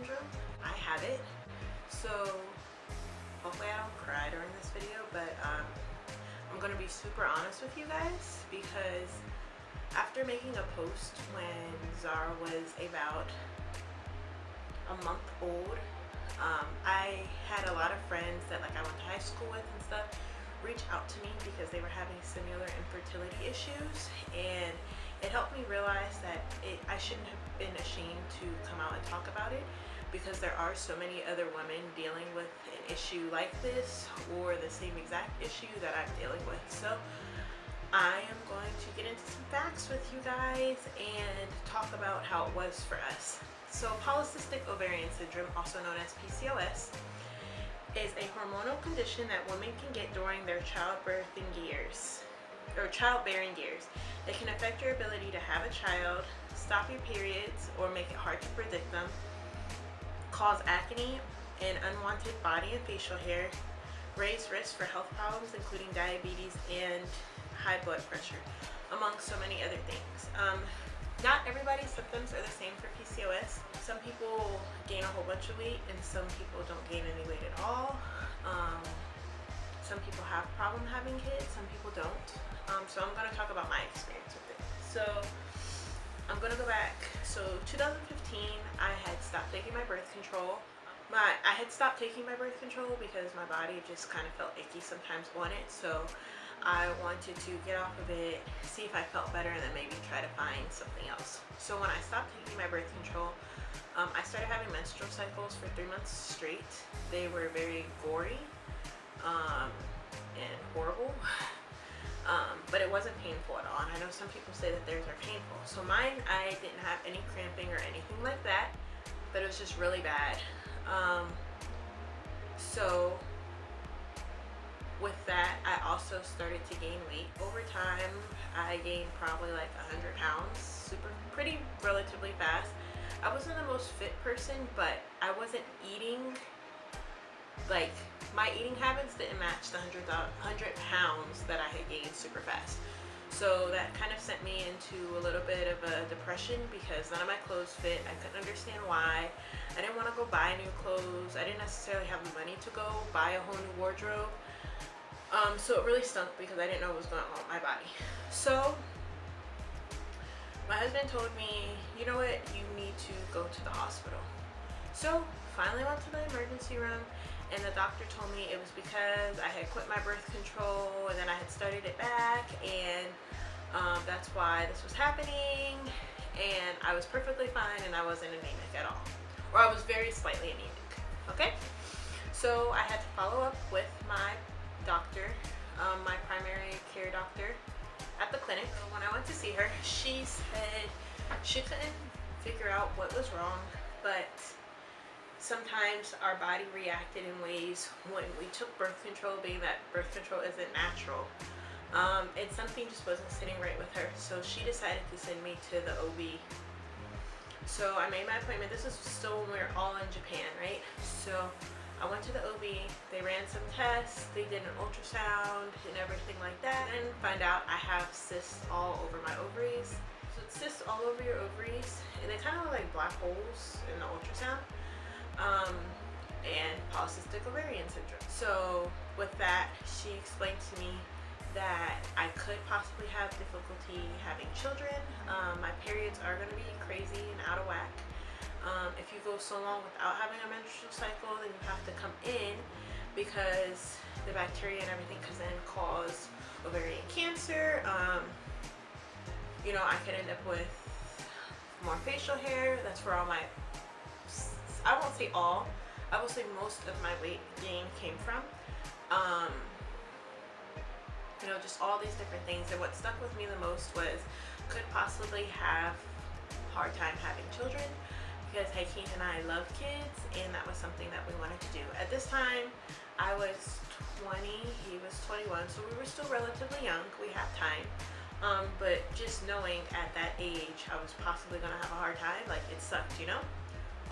syndrome. I have it, so hopefully I don't cry during this video, but I'm gonna be super honest with you guys, because after making a post when Zara was about a month old, I had a lot of friends that I went to high school with and stuff reach out to me because they were having similar infertility issues, and it helped me realize that I shouldn't have been ashamed to come out and talk about it, because there are so many other women dealing with an issue like this or the same exact issue that I'm dealing with. So I am going to get into some facts with you guys and talk about how it was for us. So polycystic ovarian syndrome, also known as PCOS, is a hormonal condition that women can get during their childbearing years. It can affect your ability to have a child, stop your periods, or make it hard to predict them, cause acne and unwanted body and facial hair, raise risk for health problems including diabetes and high blood pressure, among so many other things. Not everybody's symptoms are the same for PCOS. Some people gain a whole bunch of weight and some people don't gain any weight at all. Some people have a problem having kids, some people don't. So I'm going to talk about my experience with it. So I'm going to go back. So 2015, I had stopped taking my birth control. I had stopped taking my birth control because my body just kind of felt icky sometimes on it. So I wanted to get off of it, see if I felt better, and then maybe try to find something else. So when I stopped taking my birth control, I started having menstrual cycles for 3 months straight. They were very gory and horrible, but it wasn't painful at all. And I know some people say that theirs are painful. So mine, I didn't have any cramping or anything like that, but it was just really bad. So with that, I also started to gain weight. Over time, I gained probably like 100 pounds, pretty relatively fast. I wasn't the most fit person, but I wasn't eating, my eating habits didn't match the 100 pounds that I had gained super fast. So that kind of sent me into a little bit of a depression because none of my clothes fit. I couldn't understand why. I didn't want to go buy new clothes. I didn't necessarily have the money to go buy a whole new wardrobe. So it really stunk because I didn't know what was going on with my body. So my husband told me, you know what, you need to go to the hospital. So finally went to the emergency room, and the doctor told me it was because I had quit my birth control and then I had started it back, and that's why this was happening, and I was perfectly fine and I wasn't anemic at all, or I was very slightly anemic. Okay, so I had to follow up with my doctor, my primary care doctor at the clinic. When I went to see her, she said she couldn't figure out what was wrong, but sometimes our body reacted in ways when we took birth control, being that birth control isn't natural, and something just wasn't sitting right with her. So she decided to send me to the OB. So I made my appointment. This is still when we were all in Japan, right? So I went to the OB, they ran some tests, they did an ultrasound and everything like that, and find out I have cysts all over my ovaries. So it's cysts all over your ovaries, and they kind of look like black holes in the ultrasound, and polycystic ovarian syndrome. So with that, she explained to me that I could possibly have difficulty having children. My periods are going to be crazy and out of whack. If you go so long without having a menstrual cycle, then you have to come in because the bacteria and everything can then cause ovarian cancer. You know, I could end up with more facial hair. That's where all my, I won't say all, I will say most of my weight gain came from. You know, just all these different things. And what stuck with me the most was could possibly have a hard time having children, because Hakeem and I love kids, and that was something that we wanted to do. At this time, I was 20, he was 21, so we were still relatively young. We had time, but just knowing at that age I was possibly going to have a hard time, like, it sucked, you know?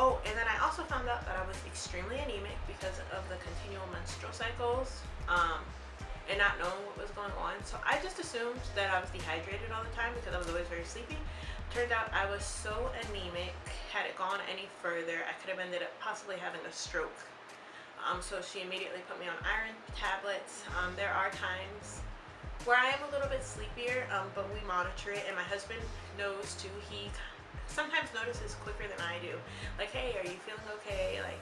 Oh, and then I also found out that I was extremely anemic because of the continual menstrual cycles, and not knowing what was going on. So I just assumed that I was dehydrated all the time because I was always very sleepy. Turned out I was so anemic. Had it gone any further, I could have ended up possibly having a stroke. So she immediately put me on iron tablets. There are times where I am a little bit sleepier, but we monitor it, and my husband knows too. He sometimes notices quicker than I do. Like, hey, are you feeling okay? Like,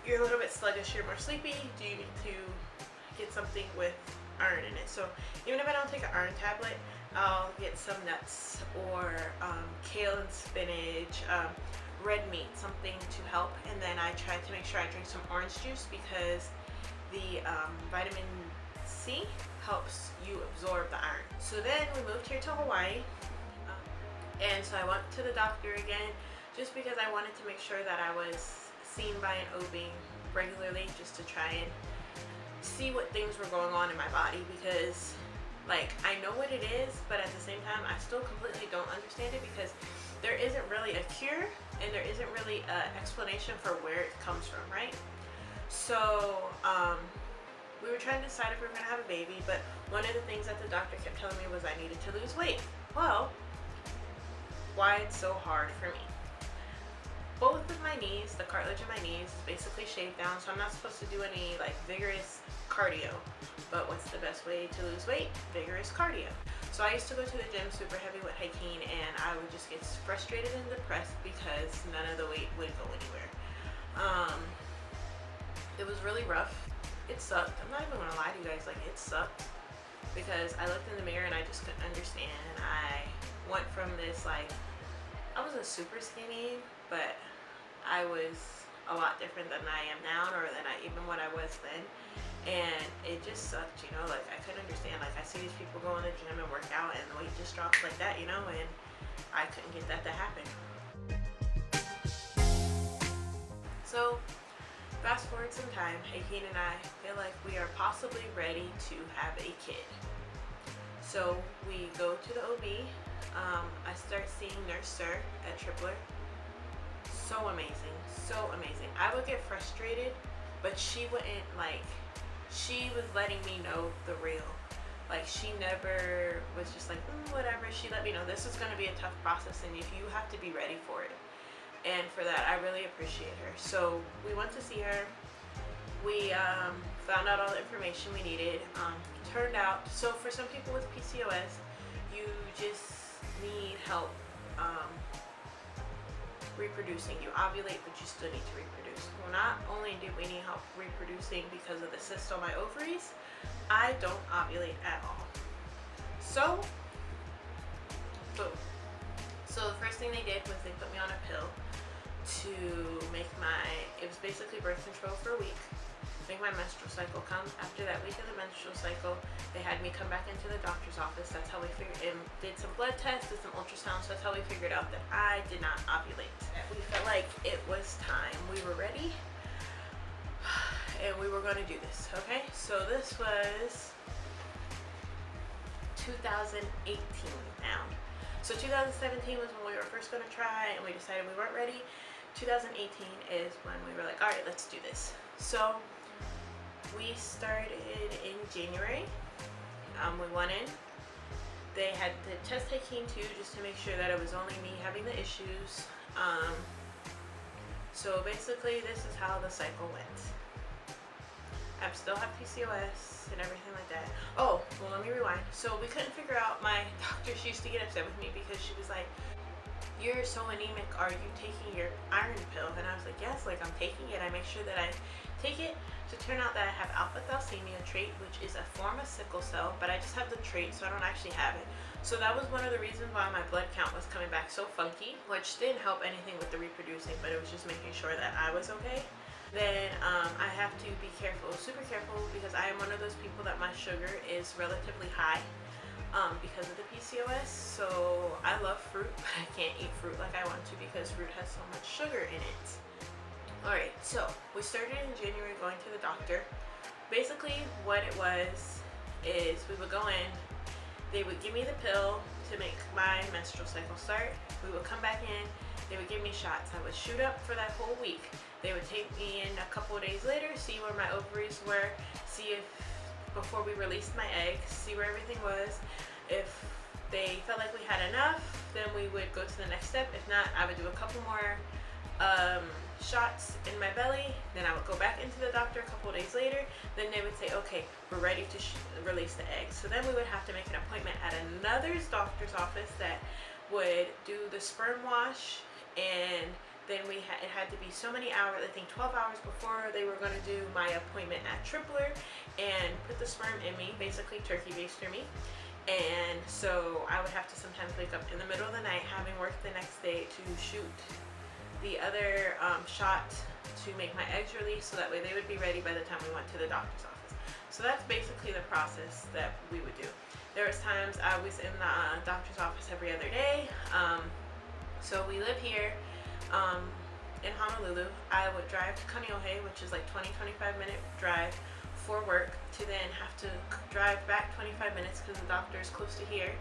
you're a little bit sluggish, you're more sleepy. Do you need to get something with iron in it? So even if I don't take an iron tablet, I'll get some nuts or kale and spinach, red meat, something to help. And then I try to make sure I drink some orange juice because the vitamin C helps you absorb the iron. So then we moved here to Hawaii, and so I went to the doctor again just because I wanted to make sure that I was seen by an OB regularly, just to try and see what things were going on in my body, because like I know what it is, but at the same time I still completely don't understand it, because there isn't really a cure and there isn't really an explanation for where it comes from, right? So we were trying to decide if we were going to have a baby, but one of the things that the doctor kept telling me was I needed to lose weight. Well, why it's so hard for me? Both of my knees, the cartilage of my knees is basically shaved down, so I'm not supposed to do any like vigorous cardio. But what's the best way to lose weight? Vigorous cardio. So I used to go to the gym super heavy with hiking, and I would just get frustrated and depressed because none of the weight would go anywhere. It was really rough. It sucked. I'm not even gonna lie to you guys, like it sucked, because I looked in the mirror and I just couldn't understand. I went from this, like, I wasn't super skinny, but I was a lot different than I am now, or than even what I was then. And it just sucked, you know, like I couldn't understand. Like I see these people go in the gym and work out and the weight just drops like that, you know, and I couldn't get that to happen. So fast forward some time, Hakeem and I feel like we are possibly ready to have a kid. So we go to the OB. I start seeing Nurse Sir at Tripler. So amazing, so amazing. I would get frustrated, but she wouldn't, like, she was letting me know the real. Like, she never was just like, whatever. She let me know this is going to be a tough process and if you have to be ready for it. And for that, I really appreciate her. So we went to see her. We found out all the information we needed. Turned out, so for some people with PCOS, you just need help reproducing. You ovulate, but you still need to reproduce. Well, not only do we need help reproducing because of the cyst on my ovaries, I don't ovulate at all. So, boom. So the first thing they did was they put me on a pill to make it was basically birth control for a week, make my menstrual cycle come. After that week of the menstrual cycle, they had me come back into the doctor's office. That's how we figured, and did some blood tests, did some ultrasounds. So that's how we figured out that I did not ovulate. We felt like it was time. We were ready, and we were going to do this. Okay, so this was 2018 now. So 2017 was when we were first going to try, and we decided we weren't ready. 2018 is when we were like, all right, let's do this. So we started in January. We went in. They had to test Hakeem too, just to make sure that it was only me having the issues. So basically, this is how the cycle went. I still have PCOS and everything like that. Oh, well, let me rewind. So we couldn't figure out, my doctor, she used to get upset with me because she was like, you're so anemic, are you taking your iron pill? And I was like, yes, like I'm taking it. I make sure that I take it. To turn out that I have alpha thalassemia trait, which is a form of sickle cell, but I just have the trait, so I don't actually have it. So that was one of the reasons why my blood count was coming back so funky, which didn't help anything with the reproducing, but it was just making sure that I was okay. Then I have to be careful, super careful, because I am one of those people that my sugar is relatively high because of the PCOS. So I love fruit, but I can't eat fruit like I want to because fruit has so much sugar in it. Alright, so we started in January going to the doctor. Basically what it was is we would go in, they would give me the pill to make my menstrual cycle start. We would come back in, they would give me shots. I would shoot up for that whole week. They would take me in a couple of days later, see where my ovaries were, see if, before we released my eggs, see where everything was. If they felt like we had enough, then we would go to the next step. If not, I would do a couple more shots in my belly. Then I would go back into the doctor a couple of days later. Then they would say, okay, we're ready to release the eggs. So then we would have to make an appointment at another doctor's office that would do the sperm wash, and then it had to be so many hours, I think 12 hours before they were going to do my appointment at Tripler and put the sperm in me, basically turkey baster me. And so I would have to sometimes wake up in the middle of the night, having worked the next day, to shoot the other shot to make my eggs release, so that way they would be ready by the time we went to the doctor's office. So that's basically the process that we would do. There was times I was in the doctor's office every other day. So we live here in Honolulu. I would drive to Kaneohe, which is like 20-25 minute drive for work, to then have to drive back 25 minutes because the doctor is close to here,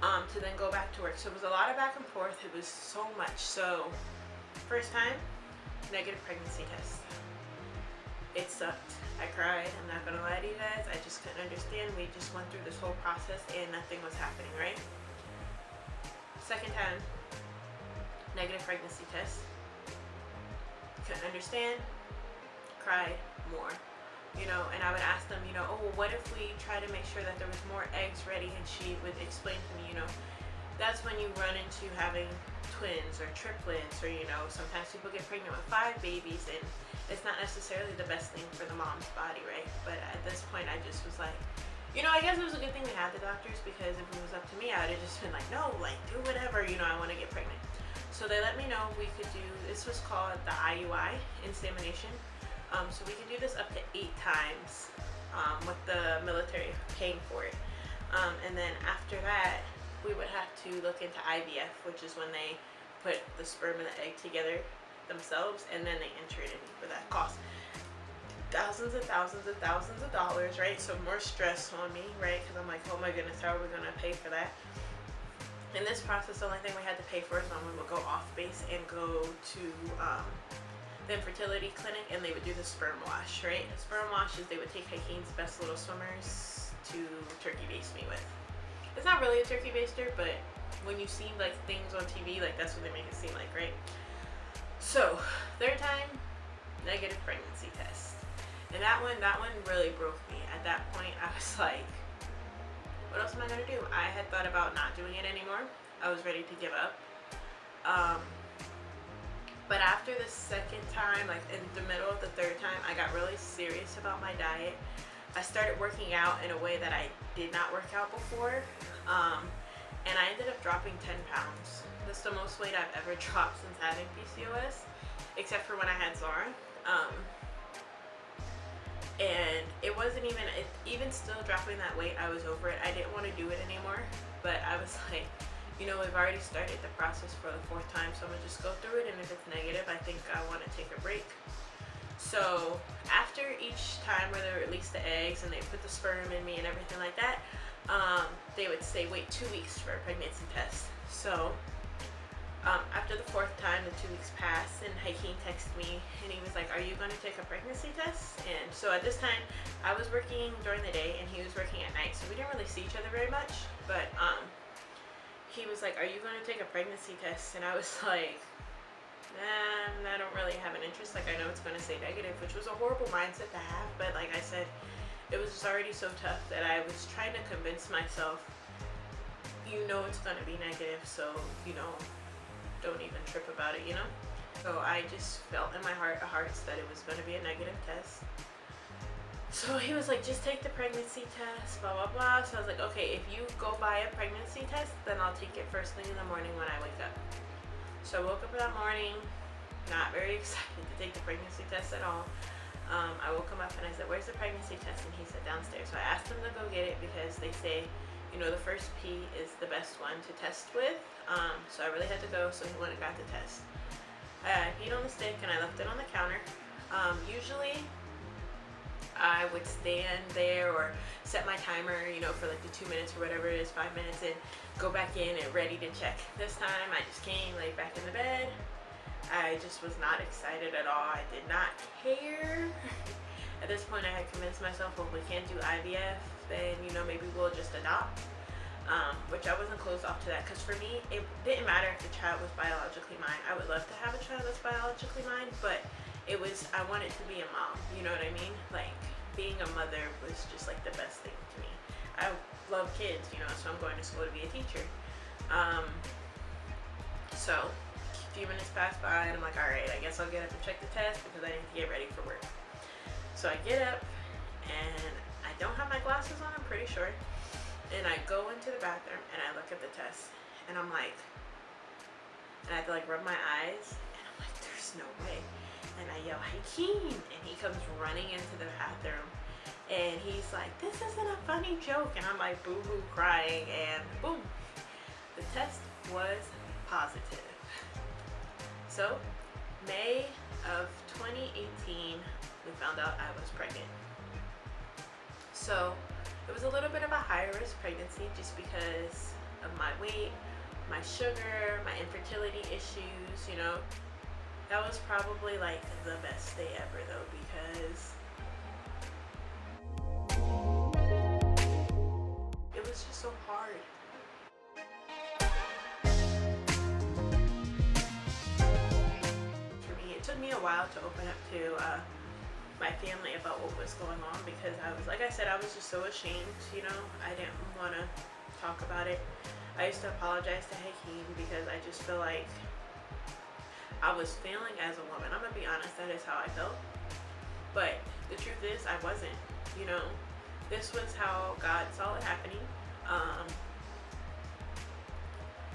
to then go back to work. So it was a lot of back and forth. It was so much. So first time, negative pregnancy test. It sucked. I cried. I'm not gonna lie to you guys. I just couldn't understand. We just went through this whole process and nothing was happening, right? Second time, negative pregnancy test. Couldn't understand. Cried more. You know, and I would ask them, you know, oh, well, what if we try to make sure that there was more eggs ready? And she would explain to me, you know, that's when you run into having twins or triplets, or, you know, sometimes people get pregnant with 5 babies, and it's not necessarily the best thing for the mom's body, right? But at this point, I just was like, you know, I guess it was a good thing we had the doctors, because if it was up to me, I would have just been like, no, like, do whatever, you know, I want to get pregnant. So they let me know we could do, this was called the IUI, insemination. So we could do this up to 8 times with the military paying for it. And then after that, we would have to look into IVF, which is when they put the sperm and the egg together themselves, and then they enter it in. But that costs thousands and thousands and thousands of dollars, right? So more stress on me, right? Because I'm like, oh my goodness, how are we going to pay for that? In this process, the only thing we had to pay for is when we would go off base and go to the infertility clinic, and they would do the sperm wash, right? The sperm wash is they would take Hakeem's best little swimmers to turkey baste me with. It's not really a turkey baster, but when you see like things on TV, like that's what they make it seem like, right? So third time, negative pregnancy test, and that one really broke me. At that point, I was like, what else am I gonna do? I had thought about not doing it anymore. I was ready to give up. But after the second time, like in the middle of the third time, I got really serious about my diet. I started working out in a way that I did not work out before. And I ended up dropping 10 pounds. That's the most weight I've ever dropped since having PCOS, except for when I had Zara. And it wasn't even still dropping that weight, I was over it. I didn't want to do it anymore, but I was like, you know, we've already started the process for the 4th time, so I'm gonna just go through it, and if it's negative, I think I want to take a break. So after each time where they release the eggs and they put the sperm in me and everything like that, they would say wait 2 weeks for a pregnancy test. So after the 4th time, the 2 weeks passed, and Hakeem texted me and he was like, are you going to take a pregnancy test? And so at this time, I was working during the day and he was working at night, so we didn't really see each other very much. But he was like, are you going to take a pregnancy test? And I was like, nah, I don't really have an interest. Like, I know it's going to say negative, which was a horrible mindset to have, but like I said, it was just already so tough that I was trying to convince myself, you know, it's going to be negative, so, you know, don't even trip about it, you know? So I just felt in my heart of hearts that it was going to be a negative test. So he was like, just take the pregnancy test, blah, blah, blah. So I was like, okay, if you go buy a pregnancy test, then I'll take it first thing in the morning when I wake up. So I woke up that morning, not very excited to take the pregnancy test at all. I woke him up and I said, where's the pregnancy test? And he said, downstairs. So I asked him to go get it because they say, you know, the first pee is the best one to test with. So I really had to go, so he went and got the test. I peed on the stick and I left it on the counter. Usually I would stand there or set my timer, you know, for like the 2 minutes or whatever it is, 5 minutes, and go back in and ready to check. This time I just came, laid back in the bed. I just was not excited at all. I did not care. At this point I had convinced myself, well, if we can't do IVF, then, you know, maybe we'll just adopt. which I wasn't closed off to that, because for me it didn't matter if the child was biologically mine. I would love to have a child that's biologically mine, but I wanted to be a mom, you know what I mean? Like, being a mother was just like the best thing to me. I love kids, you know, so I'm going to school to be a teacher. So a few minutes pass by and I'm like, all right, I guess I'll get up and check the test because I need to get ready for work. So I get up and I don't have my glasses on, I'm pretty sure. And I go into the bathroom and I look at the test and I'm like, and I have to like rub my eyes and I'm like, there's no way. And I yell, Hakeem, and he comes running into the bathroom and he's like, this isn't a funny joke. And I'm like boo-hoo crying, and boom, the test was positive. So May of 2018, we found out I was pregnant. So it was a little bit of a high risk pregnancy just because of my weight, my sugar, my infertility issues, you know. That was probably like the best day ever though, because it was just so hard. For me, it took me a while to open up to my family about what was going on, because I was, like I said, I was just so ashamed, you know. I didn't want to talk about it. I used to apologize to Hakeem because I just feel like I was failing as a woman. I'm gonna be honest, that is how I felt. But the truth is, I wasn't, you know. This was how God saw it happening.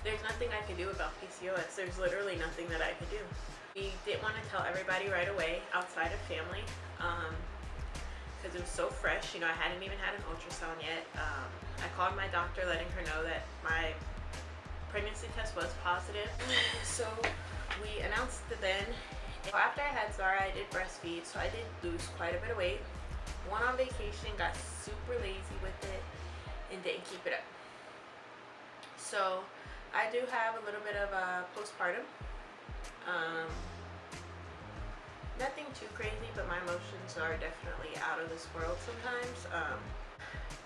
There's nothing I could do about PCOS. There's literally nothing that I could do. We didn't want to tell everybody right away outside of family, because it was so fresh. You know, I hadn't even had an ultrasound yet. I called my doctor letting her know that my pregnancy test was positive. So we announced it then. After I had Zara, I did breastfeed, so I did lose quite a bit of weight. Went on vacation, got super lazy with it, and didn't keep it up. So I do have a little bit of a postpartum. Nothing too crazy, but my emotions are definitely out of this world sometimes.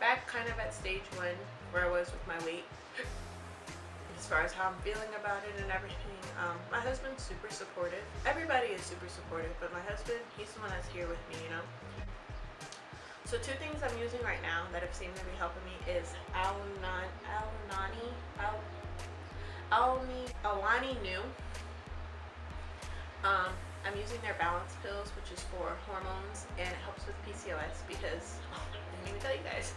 Back kind of at stage 1 where I was with my weight, as far as how I'm feeling about it and everything. My husband's super supportive. Everybody is super supportive, but my husband, he's the one that's here with me, you know. So 2 things I'm using right now that have seemed to be helping me is Alani Nu. I'm using their balance pills, which is for hormones, and it helps with PCOS because, I didn't even tell you guys.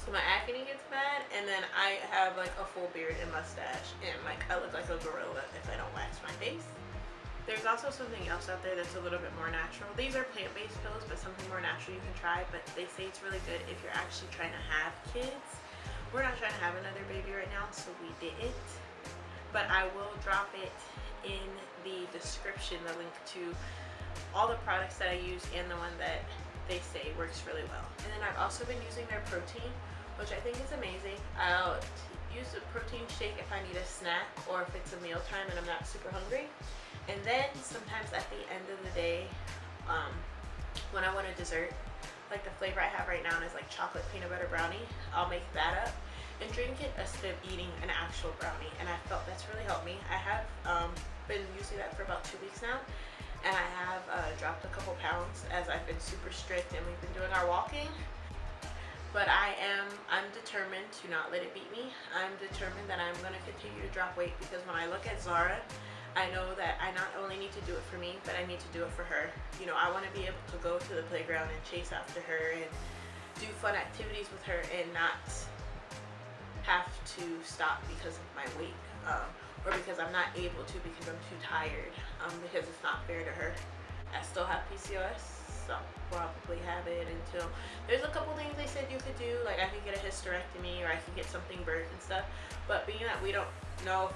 So my acne gets bad, and then I have like a full beard and mustache, and like I look like a gorilla if I don't wax my face. There's also something else out there that's a little bit more natural. These are plant-based pills, but something more natural you can try, but they say it's really good if you're actually trying to have kids. We're not trying to have another baby right now, so we didn't. But I will drop it in the description, the link to all the products that I use and the one that they say works really well. And then I've also been using their protein, which I think is amazing. I'll use the protein shake if I need a snack or if it's a meal time and I'm not super hungry. And then sometimes at the end of the day, when I want a dessert, like the flavor I have right now is like chocolate peanut butter brownie, I'll make that up and drink it instead of eating an actual brownie. And I felt that's really helped me. I have been using that for about 2 weeks now, and I have dropped a couple pounds as I've been super strict and we've been doing our walking. But I'm determined to not let it beat me. I'm determined that I'm gonna continue to drop weight, because when I look at Zara, I know that I not only need to do it for me, but I need to do it for her. You know, I want to be able to go to the playground and chase after her and do fun activities with her and not have to stop because of my weight, or because I'm not able to because I'm too tired, because it's not fair to her. I still have PCOS, so I'll probably have it until, there's a couple things they said you could do, like I could get a hysterectomy or I could get something birthed and stuff, but being that we don't know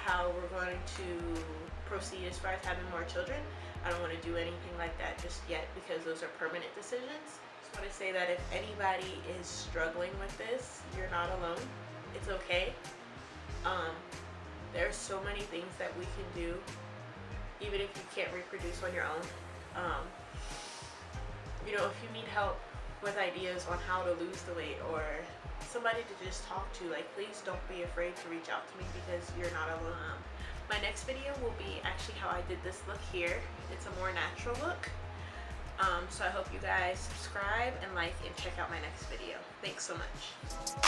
how we're going to proceed as far as having more children, I don't want to do anything like that just yet, because those are permanent decisions. Just want to say that if anybody is struggling with this, you're not alone. It's okay. There's so many things that we can do, even if you can't reproduce on your own. You know, if you need help with ideas on how to lose the weight, or somebody to just talk to. Like, please don't be afraid to reach out to me because you're not alone. My next video will be actually how I did this look here. It's a more natural look. So I hope you guys subscribe and like and check out my next video. Thanks so much.